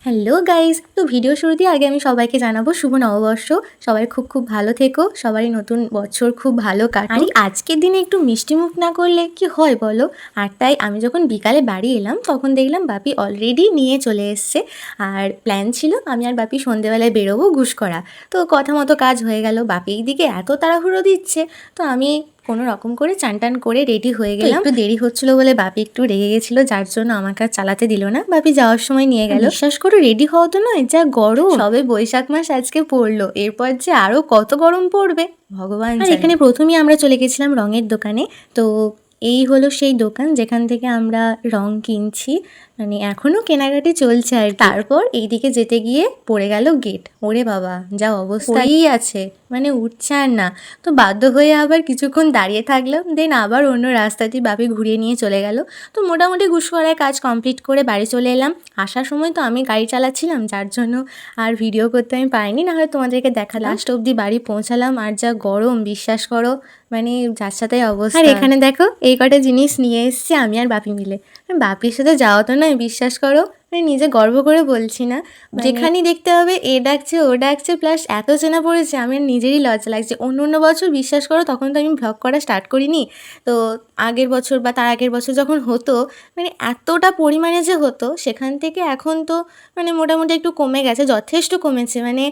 Hello guys, তো video শুরুতেই আগে আমি সবাইকে জানাবো শুভ নববর্ষ। সবাই খুব খুব ভালো থেকো, সবারই নতুন বছর খুব ভালো কাটুক। আর আজকের দিনে একটু মিষ্টি মুখ না করলে কি হয় বলো? আর তাই আমি যখন বিকালে বাড়ি এলাম তখন দেখলাম বাপি অলরেডি নিয়ে চলে এসছে। আর প্ল্যান ছিল আমি আর বাপি সন্ধেবেলায় বেরোবো ঘুষকরা। তো কথা মতো কাজ হয়ে গেল। বাপি এইদিকে এত তাড়াহুড়ো দিচ্ছে, তো আমি কোনো রকম করে চান টান করে রেডি হয়ে গেলাম। একটু দেরি হচ্ছিল বলে বাপি একটু রেগে গেছিলো, যার জন্য আমাকে আর চালাতে দিল না। বাপি যাওয়ার সময় নিয়ে গেল। বিশ্বাস করো রেডি হওয়া তো নয়, যা গরম। সবে বৈশাখ মাস আজকে পড়লো, এরপর যে আরো কত গরম পড়বে ভগবান জানে। আর এখানে প্রথমেই আমরা চলে গেছিলাম রঙের দোকানে। তো এই হলো সেই দোকান যেখান থেকে আমরা রং কিনছি, মানে এখনো কেনাকাটি চলছে। আর তারপর এইদিকে যেতে গিয়ে পড়ে গেল গেট। ওরে বাবা, যা অবস্থাই আছে, মানে উঠছে আর না। তো বাধ্য হয়ে আবার কিছুক্ষণ দাঁড়িয়ে থাকলাম, দেন আবার অন্য রাস্তাটি বাপি ঘুরিয়ে নিয়ে চলে গেল। তো মোটামুটি ঘুষকরায় কাজ কমপ্লিট করে বাড়ি চলে এলাম। আসার সময় তো আমি গাড়ি চালাচ্ছিলাম, যার জন্য আর ভিডিও করতে আমি পারিনি, না হলে তোমাদেরকে দেখা। লাস্ট অবধি বাড়ি পৌঁছালাম, আর যা গরম বিশ্বাস করো, মানে যার সাথে অবস্থা। আর এখানে দেখো এই কটা জিনিস নিয়ে এসেছি আমি আর বাপি মিলে। বাপির সাথে যাওয়া তো নয়, বিশ্বাস করো, মানে নিজে গর্ব করে বলছি না, যেখানেই দেখতে হবে এ ডাকছে ও ডাকছে, প্লাস এত চেনা পড়েছে আমি নিজেরই লজ্জা লাগছে। অন্য অন্য বছর বিশ্বাস করো তখন তো আমি ভ্লগ করা স্টার্ট করিনি, তো আগের বছর বা তার আগের বছর যখন হতো, মানে এতটা পরিমাণে যে হতো, সেখান থেকে এখন তো মানে মোটামুটি একটু কমে গেছে, যথেষ্ট কমেছে। মানে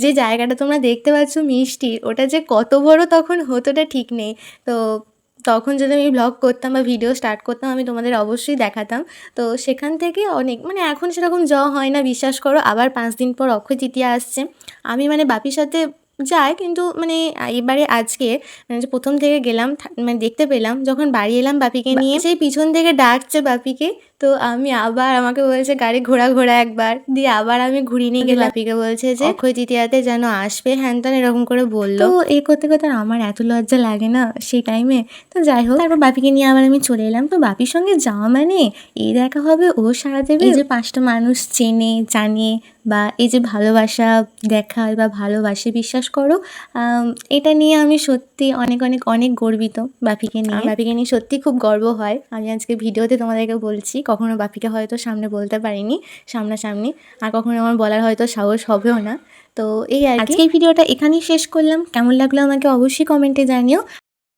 যে জায়গাটা তোমরা দেখতে পাচ্ছ মিষ্টির, ওটা যে কত বড় তখন হতোটা ঠিক নেই। তো তখন যদি আমি ভ্লগ করতাম বা ভিডিও স্টার্ট করতাম, আমি তোমাদের অবশ্যই দেখাতাম। তো সেখান থেকে অনেক, মানে এখন সেরকম যাওয়া হয় না বিশ্বাস করো। আবার 5 দিন পর অক্ষয় তৃতীয়া আসছে। আমি মানে বাপির সাথে যাই, কিন্তু মানে এবারে আজকে মানে যে প্রথম থেকে গেলাম, মানে দেখতে পেলাম যখন বাড়ি এলাম বাপিকে নিয়ে, সেই পিছন থেকে ডাকছে বাপিকে। তো আমি আবার, আমাকে বলছে গাড়ি ঘোরা ঘোরা একবার, দিয়ে আবার আমি ঘুরিয়ে নিয়ে গেলাম। বাপিকে বলছে যে অক্ষয় তৃতীয়াতে যেন আসবে, হ্যান ত্যান এরকম করে বললো। তো এই করতে করতে আমার এত লজ্জা লাগে না সেই টাইমে। তো যাই হোক, তারপর বাপিকে নিয়ে আবার আমি চলে এলাম। তো বাপির সঙ্গে যাওয়া মানে এই দেখা হবে, ও সারা দেবে, এই যে 5টা মানুষ চেনে জানে, বা এই যে ভালোবাসা দেখায় বা ভালোবাসে, বিশ্বাস করো এটা নিয়ে আমি সত্যি অনেক অনেক অনেক গর্বিত। বাপিকে নিয়ে সত্যি খুব গর্ব হয়। আমি আজকে ভিডিওতে তোমাদেরকে বলছি, কখনো বাপিকে হয়তো সামনে বলতে পারিনি সামনাসামনি, আর কখনো আমার বলার হয়তো সাহস হবেও না। তো এই আর কি, এই ভিডিওটা এখানেই শেষ করলাম। কেমন লাগলো আমাকে অবশ্যই কমেন্টে জানিও।